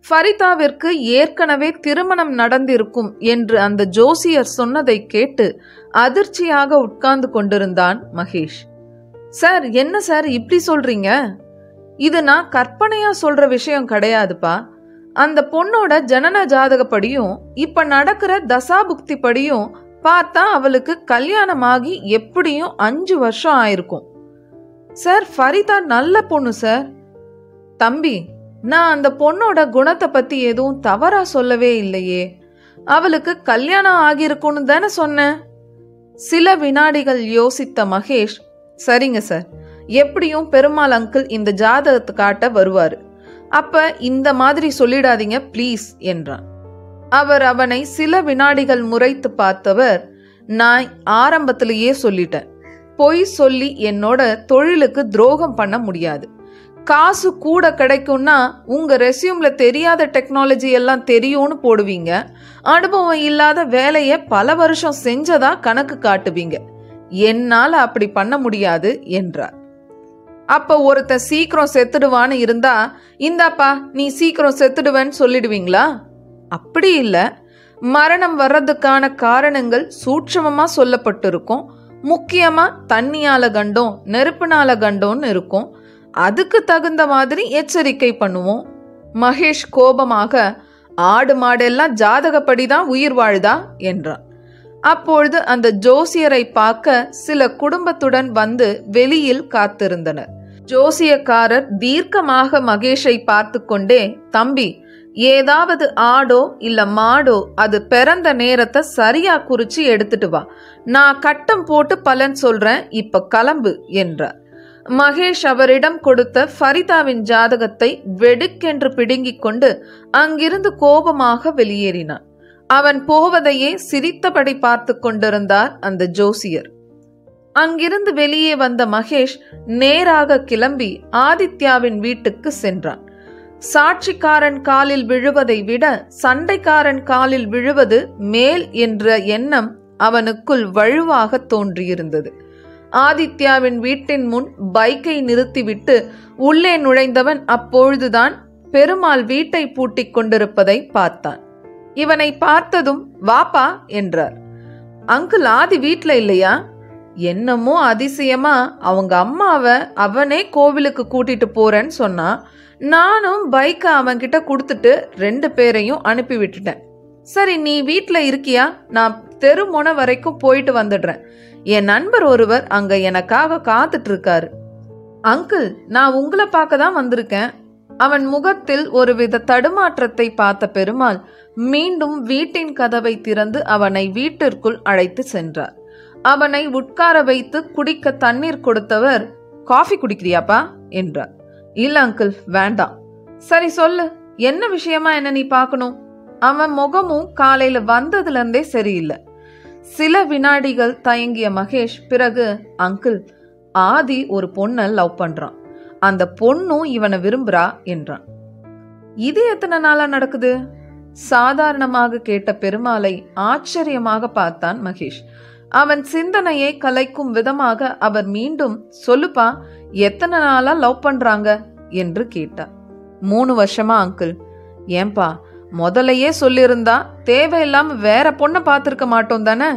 ஃபரிதாவிற்கு ஏற்கனவே திருமணம் நடந்திருக்கும் என்று அந்த ஜோசியர் சொன்னதை கேட்டு அதிர்ச்சியாக உட்கார்ந்து கொண்டிருந்தான் மகேஷ். சார், என்ன சார் இப்படி சொல்றீங்க? இது நான் கற்பனையா சொல்ற விஷயம் கிடையாதுப்பா. அந்த பொண்ணோட ஜனன ஜாதகப்படியும் இப்ப நடக்கிற தசாபுக்தி படியும் பார்த்தா அவளுக்கு கல்யாணமாகி எப்படியும் 5 வருஷம் ஆயிருக்கும். சார், ஃபரிதா நல்ல பொண்ணு சார். தம்பி, நான் அந்த பொண்ணோட குணத்தை பத்தி எதுவும் தவறா சொல்லவே இல்லையே. அவளுக்கு கல்யாணம் ஆகியிருக்கும்னு தானே சொன்னேன். சில வினாடிகள் யோசித்த மகேஷ், சரிங்க சார், எப்படியும் பெருமாள் அங்கிள் இந்த ஜாதகத்தை காட்ட வருவாரு, அப்ப இந்த மாதிரி சொல்லிடாதீங்க ப்ளீஸ் என்றான். அவர் அவனை சில வினாடிகள் முறைத்து பார்த்தவர், நான் ஆரம்பத்திலேயே சொல்லிட்டேன், பொய் சொல்லி என்னோட தொழிலுக்கு துரோகம் பண்ண முடியாது. காசு கூட கிடைக்கும்னா உங்க ரெஸ்யூம்ல தெரியாத டெக்னாலஜி எல்லாம் தெரியும்னு போடுவீங்க, அனுபவம் இல்லாத வேலையை பல வருஷம் செஞ்சதா கணக்கு காட்டுவீங்க. என்னால அப்படி பண்ண முடியாது என்றார். அப்ப ஒருத்த சீக்கிரம் செத்துடுவான்னு இருந்தா, இந்தாப்பா நீ சீக்கிரம் செத்துடுவேன்னு சொல்லிடுவீங்களா? அப்படி இல்ல, மரணம் வர்றதுக்கான காரணங்கள் சூட்சமமா சொல்லப்பட்டிருக்கும். முக்கியமா தண்ணியால கண்டோம், நெருப்புனால கண்டோம்னு இருக்கும். அதுக்கு தகுந்த மாதிரி எச்சரிக்கை பண்ணுவோம். மகேஷ் கோபமாக, ஆடு மாடெல்லாம் ஜாதகப்படிதான் உயிர் வாழுதா என்றான். அப்பொழுது அந்த ஜோசியரை பார்க்க சில குடும்பத்துடன் வந்து வெளியில் காத்திருந்தனர். ஜோசியக்காரர் தீர்க்கமாக மகேஷை பார்த்து கொண்டே, தம்பி, ஏதாவது ஆடோ இல்ல மாடோ அது பிறந்த நேரத்தை சரியா குறிச்சு எடுத்துட்டு வா, நான் கட்டம் போட்டு பலன் சொல்றேன், இப்ப கிளம்பு என்றார். மகேஷ் அவரிடம் கொடுத்த ஃபரிதாவின் ஜாதகத்தை வெடுக்கென்று பிடுங்கிக் கொண்டு அங்கிருந்து கோபமாக வெளியேறினான். அவன் போவதையே சிரித்தபடி பார்த்து கொண்டிருந்தார் அந்த ஜோசியர். அங்கிருந்து வெளியே வந்த மகேஷ் நேராக கிளம்பி ஆதித்யாவின் வீட்டுக்கு சென்றான். சாட்சிக்காரன் காலில் விழுவதை விட சண்டைக்காரன் காலில் விழுவது மேல் என்ற எண்ணம் அவனுக்குள் வலுவாக தோன்றியிருந்தது. ஆதித்யாவின் வீட்டின் முன் பைக்கை நிறுத்திவிட்டு உள்ளே நுழைந்தவன் அப்பொழுதுதான் பெருமாள் வீட்டை பூட்டிக் கொண்டிருப்பதை பார்த்தான். இவனை பார்த்ததும் வாப்பா என்றார். அங்கிள், ஆதி வீட்ல இல்லையா? என்னமோ அதிசயமா அவங்க அம்மாவை அவனே கோவிலுக்கு கூட்டிட்டு போறேன்னு சொன்னா, நானும் பைக்கை அவன்கிட்ட கொடுத்துட்டு 2 பேரையும் அனுப்பி விட்டுட்டேன். சரி, நீ வீட்ல இருக்கியா? நான் தெரு முனை வரைக்கும் போயிட்டு வந்துடுறேன். என் நண்பர் ஒருவர் அங்க எனக்காக காத்துட்டு இருக்காரு. அங்கிள், நான் உங்களை பார்க்க தான் வந்திருக்கேன். அவன் முகத்தில் ஒருவித தடுமாற்றத்தை பார்த்த பெருமாள் மீண்டும் வீட்டின் கதவை திறந்து அவனை வீட்டிற்குள் அழைத்து சென்றார். அவனை உட்கார வைத்து குடிக்க தண்ணீர் கொடுத்தவர், காஃபி குடிக்கிறியாப்பா என்றார். இல்ல அங்கிள், வேண்டாம். சரி சொல்லு, என்ன விஷயமா என்ன நீ பார்க்கணும்? அவன் முகமும் காலையில வந்ததுல இருந்தே சரியில்லை. சில வினாடிகள் தயங்கிய மகேஷ் பிறகு, அங்கிள், ஆதி ஒரு பொண்ணை லவ் பண்றான், அந்த பொண்ணும் இவனை விரும்புறா என்றான். இது எத்தனை நாளா நடக்குது? சாதாரணமாக கேட்ட பெருமாளை ஆச்சரியமாக பார்த்தான் மகேஷ். அவன் சிந்தனையை கலைக்கும் விதமாக அவர் மீண்டும், சொல்லுப்பா, எத்தனை நாளா லவ் பண்றாங்க என்று கேட்டார். 3 வருஷமா அங்கிள். ஏன்பா, முதலையே சொல்லியிருந்தா தேவையில்லாம வேற பொண்ணை பார்த்திருக்க மாட்டோம் தானே?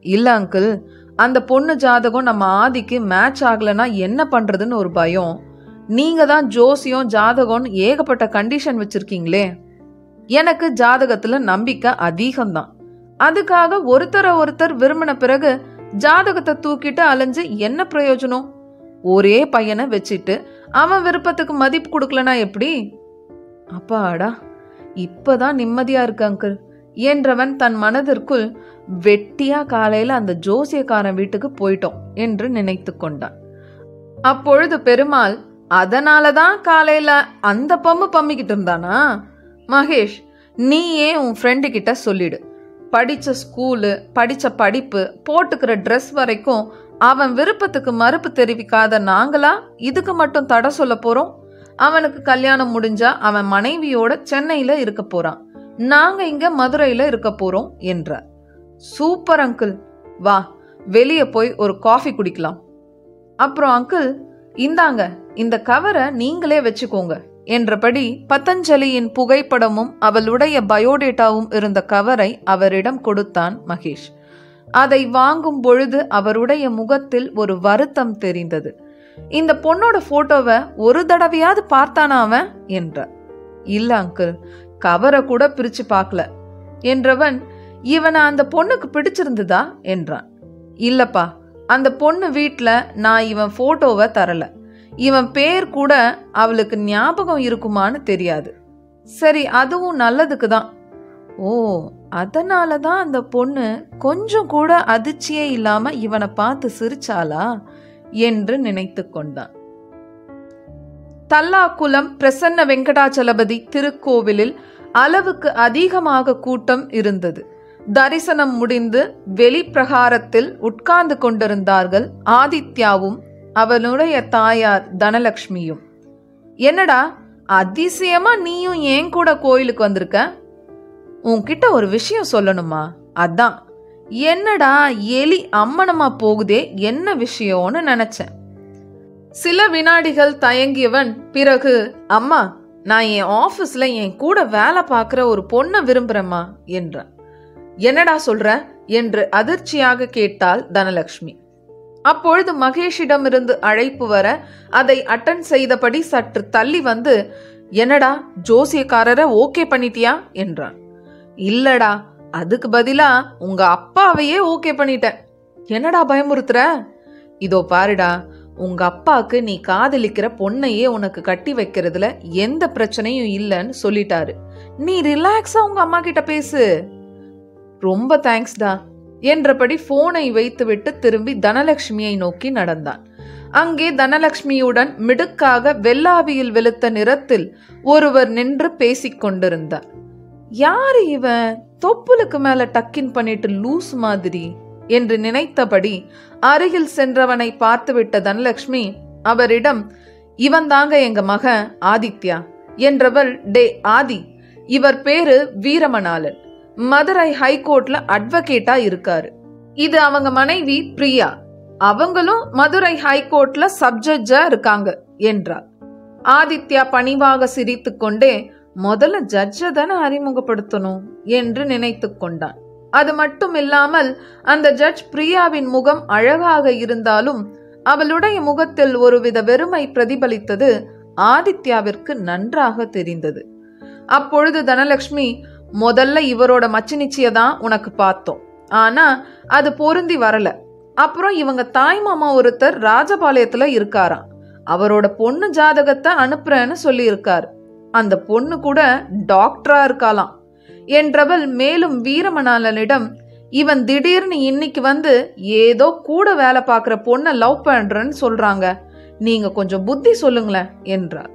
இல்ல அங்கிள், அந்த பொண்ணு ஜாதகம் நம்ம ஆதிக்கு மேட்ச் ஆகலன்னா என்ன பண்றதுன்னு ஒரு பயம். நீங்க தான் ஜோசியம் ஜாதகம் ஏகப்பட்ட கண்டிஷன் வச்சிருக்கீங்களே. எனக்கு ஜாதகத்துல நம்பிக்கை அதிகம்தான். அதுக்காக ஒருத்தர் விரும்பின பிறகு ஜாதகத்தை தூக்கிட்டு அலைஞ்சு என்ன பிரயோஜனம்? ஒரே பையனை வச்சிட்டு அவன் விருப்பத்துக்கு மதிப்பு கொடுக்கலனா எப்படி? அப்பாடா, இப்பதான் நிம்மதியா இருக்கு அங்கிள் என்றவன் தன் மனதிற்குள், வெட்டியா காலையில அந்த ஜோசியக்காரன் வீட்டுக்கு போயிட்டோம் என்று நினைத்து கொண்டான். அப்பொழுது பெருமாள், அதனாலதான் காலையில அந்த பம்மிக்கிட்டு இருந்தானா? மகேஷ், நீயே உன் ஃப்ரெண்டு கிட்ட சொல்லிடு, படிச்ச ஸ்கூலு, படிச்ச படிப்பு, போட்டுக்கிற ட்ரெஸ் வரைக்கும் அவன் விருப்பத்துக்கு மறுப்பு தெரிவிக்காத நாங்களா இதுக்கு மட்டும் தடை சொல்ல போறோம்? அவனுக்கு கல்யாணம் முடிஞ்சா அவன் மனைவியோட சென்னையில இருக்க போறான், நாங்க இங்க மதுரையில இருக்க போறோம் என்றார். சூப்பர் அங்கிள், வா வெளியே போய் ஒரு காஃபி குடிக்கலாம். அப்புறம் அங்கிள், இந்தாங்க இந்த கவரை நீங்களே வச்சுக்கோங்க என்றபடி பதஞ்சலியின் புகைப்படமும் அவளுடைய பயோடேட்டாவும் இருந்த கவரை அவரிடம் கொடுத்தான் மகேஷ். அதை வாங்கும் பொழுது அவருடைய முகத்தில் ஒரு வருத்தம் தெரிந்தது. இந்த பொண்ணோட போட்டோவை ஒரு தடவையாவது பார்த்தானா அவன் என்றார். இல்ல அங்கிள், கவரை கூட பிரிச்சு பார்க்கல என்றவன், இவனை அந்த பொண்ணுக்கு பிடிச்சிருந்ததா என்றான். இல்லப்பா, அந்த பொண்ணு வீட்டுல நான் இவன் போட்டோவை தரல. இவன் பேர் கூட அவளுக்கு ஞாபகம் இருக்குமான்னு தெரியாது. சரி, அதுவும் நல்லதுக்கு தான். ஓ, அதனாலதான் அந்த பொண்ணு கொஞ்சம் கூட அதிர்ச்சியே இல்லாம இவனை பார்த்து சிரிச்சாளா என்று நினைத்து கொண்டான். தல்லாக்குளம் பிரசன்ன வெங்கடாச்சலபதி திருக்கோவிலில் அளவுக்கு அதிகமாக கூட்டம் இருந்தது. தரிசனம் முடிந்து வெளிப்பிரகாரத்தில் உட்கார்ந்து கொண்டிருந்தார்கள் ஆதித்யாவும் அவனுடைய தாயார் தனலட்சுமியும். என்னடா அதிசயமா நீயும் ஏன் கூட கோயிலுக்கு வந்திருக்க? உன்கிட்ட ஒரு விஷயம் சொல்லணுமா? அதான். என்னடா எலி அம்மனமா போகுதே, என்ன விஷயம்னு நினைச்சேன். சில வினாடிகள் தயங்கியவன் பிறகு, அம்மா, நான் என் ஆபீஸ்ல என் கூட வேலை பார்க்கிற ஒரு பொண்ணை விரும்புறேம்மா என்றான். என்னடா சொல்ற என்று அதிர்ச்சியாக கேட்டாள் தனலட்சுமி. அப்பொழுது மகேஷிடமிருந்து அழைப்பு வர அதை அட்டன் செய்தபடி சற்று தள்ளி வந்து, என்னடா ஜோசியக்காரரை ஓகே பண்ணிட்டியா என்றான். இல்லடா, அதுக்கு பதிலா உங்க அப்பாவையே ஓகே பண்ணிட்டேன். என்னடா பயமுறுத்துற? இதோ பாருடா, உங்க அப்பாவுக்கு நீ காதலிக்கிற பொண்ணையே உனக்கு கட்டி வைக்கிறதுல எந்த பிரச்சனையும் இல்லைன்னு சொல்லிட்டாரு. நீ ரிலாக்ஸா உங்க அம்மா கிட்ட பேசு. ரொம்ப தேங்க்ஸ்டா என்றபடி போனை வைத்துவிட்டு திரும்பி தனலட்சுமியை நோக்கி நடந்தான். அங்கே தனலட்சுமியுடன் மிடுக்காக வெள்ளாவியில் வெளுத்த நிறத்தில் ஒருவர் நின்று பேசிக் கொண்டிருந்தார். யாரு இவன் தொப்புளுக்கு மேல டக்கின் பண்ணிட்டு லூஸ் மாதிரி என்று நினைத்தபடி அருகில் சென்றவனை பார்த்துவிட்ட தனலட்சுமி அவரிடம், இவன் தாங்க எங்க மகன் ஆதித்யா என்றவள், டே ஆதி, இவர் பேரு வீரமணாலன், மதுரை ஹைகோர்ட்ல அட்வொகேட்டா இருக்காரு. இது அவங்க மனைவி பிரியா, அவங்களும் மதுரை ஹைகோர்ட்ல சப்ஜட்ஜா இருக்காங்க என்றார். ஆதித்யா பணிவாக சிரித்து கொண்டே, முதல்ல ஜட்ஜை தானே அறிமுகப்படுத்தணும் என்று நினைத்து கொண்டான். அது மட்டும் இல்லாமல் அந்த ஜட்ஜ் பிரியாவின் முகம் அழகாக இருந்தாலும் அவளுடைய முகத்தில் ஒருவித வெறுமை பிரதிபலித்தது ஆதித்யாவிற்கு நன்றாக தெரிந்தது. அப்பொழுது தனலட்சுமி, முதல்ல இவரோட மச்சி நிச்சயதான் உனக்கு பார்த்தோம், ஆனா அது பொருந்தி வரல. அப்புறம் இவங்க தாய் மாமா ஒருத்தர் ராஜபாளையத்துல இருக்காராம், அவரோட பொண்ணு ஜாதகத்தை அனுப்புறேன்னு சொல்லி இருக்காரு. அந்த பொண்ணு கூட டாக்டரா இருக்காலாம் என்றவள் மேலும் வீரமணாலனிடம், இவன் திடீர்னு இன்னைக்கு வந்து ஏதோ கூட வேலை பார்க்கிற பொண்ணை லவ் பண்றேன்னு சொல்றாங்க, நீங்க கொஞ்சம் புத்தி சொல்லுங்களேன் என்றார்.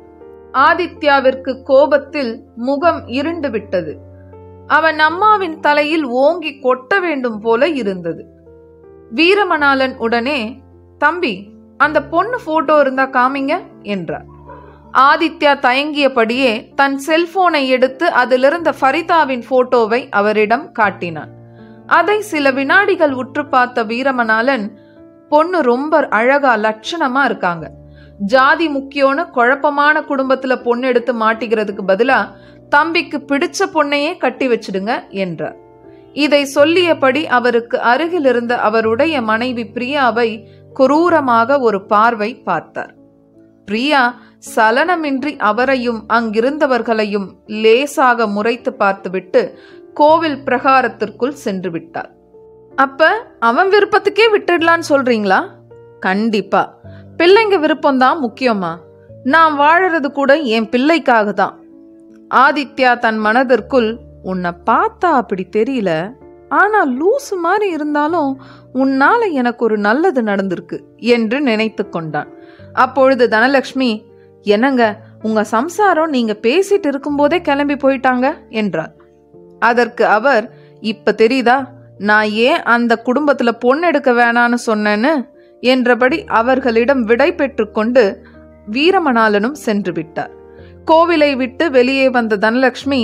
ஆதித்யாவிற்கு கோபத்தில் முகம் இருண்டு விட்டது. அவன் அம்மாவின் தலையில் ஓங்கி கொட்ட வேண்டும் போல இருந்தது. வீரமணாலன் உடனே, தம்பி, அந்த பொண்ணு போட்டோ இருந்தா காமிங்க என்றார். ஆதித்யா தயங்கியபடியே தன் செல்போனை எடுத்து அதிலிருந்த ஃபரிதாவின் போட்டோவை அவரிடம் காட்டினான். அதை சில வினாடிகள் உற்று பார்த்த வீரமணாலன், பொண்ணு ரொம்ப அழகா லட்சணமா இருக்காங்க, ஜாதி முக்கியம்னு குழப்பமான குடும்பத்துல பொண்ணு எடுத்து மாட்டிக்கிறதுக்கு பதிலா தம்பிக்கு பிடிச்ச பொண்ணையே கட்டி வச்சிடுங்க என்றார். இதை சொல்லியபடி அவருக்கு அருகில் இருந்த அவருடைய மனைவி பிரியாவை குரூரமாக ஒரு பார்வை பார்த்தார். பிரியா சலனமின்றி அவரையும் அங்கிருந்தவர்களையும் லேசாக முறைத்து பார்த்துவிட்டு கோவில் பிரகாரத்திற்குள் சென்று விட்டார். அப்ப அவன் விருப்பத்துக்கே விட்டுடலான்னு சொல்றீங்களா? கண்டிப்பா, பிள்ளைங்க விருப்பம்தான் முக்கியமா? நான் வாழறது கூட என் பிள்ளைக்காக தான். ஆதித்யா தன் மனதிற்குள், உன்னை பார்த்தா அப்படி தெரியல, ஆனா லூசு மாதிரி இருந்தாலும் உன்னால எனக்கு ஒரு நல்லது நடந்திருக்கு என்று நினைத்து கொண்டான். அப்பொழுது தனலட்சுமி, என்னங்க உங்க சம்சாரம் நீங்க பேசிட்டு இருக்கும் போதே கிளம்பி போயிட்டாங்க என்றார். அதற்கு அவர், இப்ப தெரியுதா நான் ஏன் அந்த குடும்பத்துல பொண்ணு எடுக்க வேணான்னு சொன்னேன்னு என்றபடி அவர்களிடம் விடை பெற்று கொண்டு வீரமணாலனும் சென்று விட்டார். கோவிலை விட்டு வெளியே வந்த தனலட்சுமி,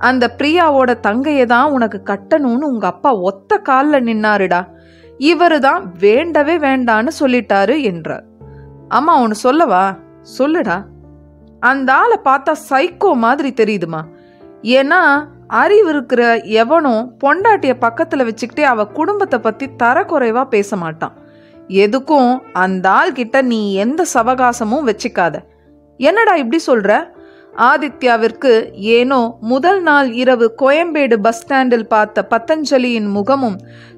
அந்த பிரியாவோட தங்கையதான் உனக்கு கட்டணும்னு உங்க அப்பா ஒத்த கால்ல நின்னாருடா, இவருதான் வேண்டவே வேண்டான்னு சொல்லிட்டாரு என்றார். அம்மா ஒன்னு சொல்லவா? சொல்லுடா. அந்த ஆளை பார்த்தா சைக்கோ மாதிரி தெரியுதுமா. ஏன்னா அறிவு இருக்கிற எவனும் பொண்டாட்டிய பக்கத்துல வச்சுக்கிட்டே அவ குடும்பத்தை பத்தி தரக்குறைவா பேச மாட்டான். எதுக்கும் அந்த ஆள் கிட்ட நீ எந்த சவகாசமும் வச்சுக்காத. என்னடா இப்படி சொல்ற? ஆதித்யாவிற்கு ஏனோ முதல் நாள் இரவு கோயம்பேடு பஸ் ஸ்டாண்டில் பார்த்த பதஞ்சலியின் முகமும்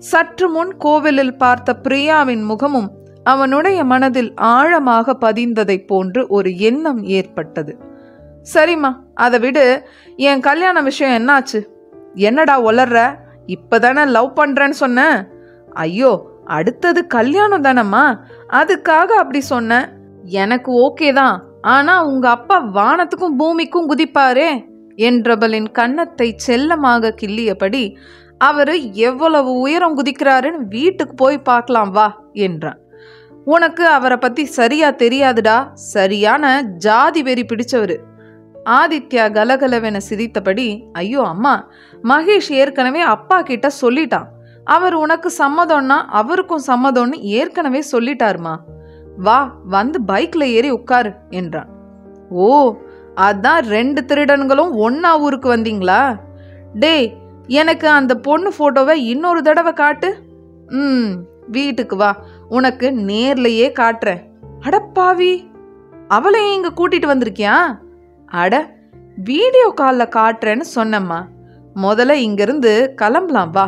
சற்று முன் கோவிலில் பார்த்த பிரியாவின் முகமும் அவனுடைய மனதில் ஆழமாக பதிந்ததை போன்று ஒரு எண்ணம் ஏற்பட்டது. சரிம்மா, அதை விடு. என் கல்யாண விஷயம் என்னாச்சு? என்னடா ஒளர்ற? இப்பதானே லவ் பண்றேன்னு சொன்ன. ஐயோ, அடுத்தது கல்யாணம் தானம்மா, அதுக்காக அப்படி சொன்ன. எனக்கு ஓகே தான், ஆனா உங்க அப்பா வானத்துக்கும் பூமிக்கும் குதிப்பாரே என்றவளின் கன்னத்தை செல்லமாக கிள்ளியபடி, அவரு எவ்வளவு உயரம் குதிக்கிறாருன்னு வீட்டுக்கு போய் பார்க்கலாம் வா என்றான். உனக்கு அவரை பத்தி சரியா தெரியாதுடா, சரியான ஜாதி வெறி பிடிச்சவரு. ஆதித்யா கலகலவென சிரித்தபடி, ஐயோ அம்மா, மகேஷ் ஏற்கனவே அப்பா கிட்ட சொல்லிட்டான். அவர் உனக்கு சம்மதம்னா அவருக்கும் சம்மதம்னு ஏற்கனவே சொல்லிட்டாருமா. வா, வந்து பைக்ல ஏறி உட்காரு என்றான். ஓ, அதான் 2 திருடன்களும் ஒன்னா ஊருக்கு வந்தீங்களா? டேய், எனக்கு அந்த பொண்ணு போட்டோவை இன்னொரு தடவை காட்டு. வீட்டுக்கு வா, உனக்கு நேர்லயே காட்டுறேன். அடப்பாவி, அவளையும் இங்க கூட்டிட்டு வந்திருக்கியா? அட, வீடியோ கால்ல காட்டுறேன்னு சொன்னம்மா. முதல்ல இங்கிருந்து கிளம்பலாம் வா.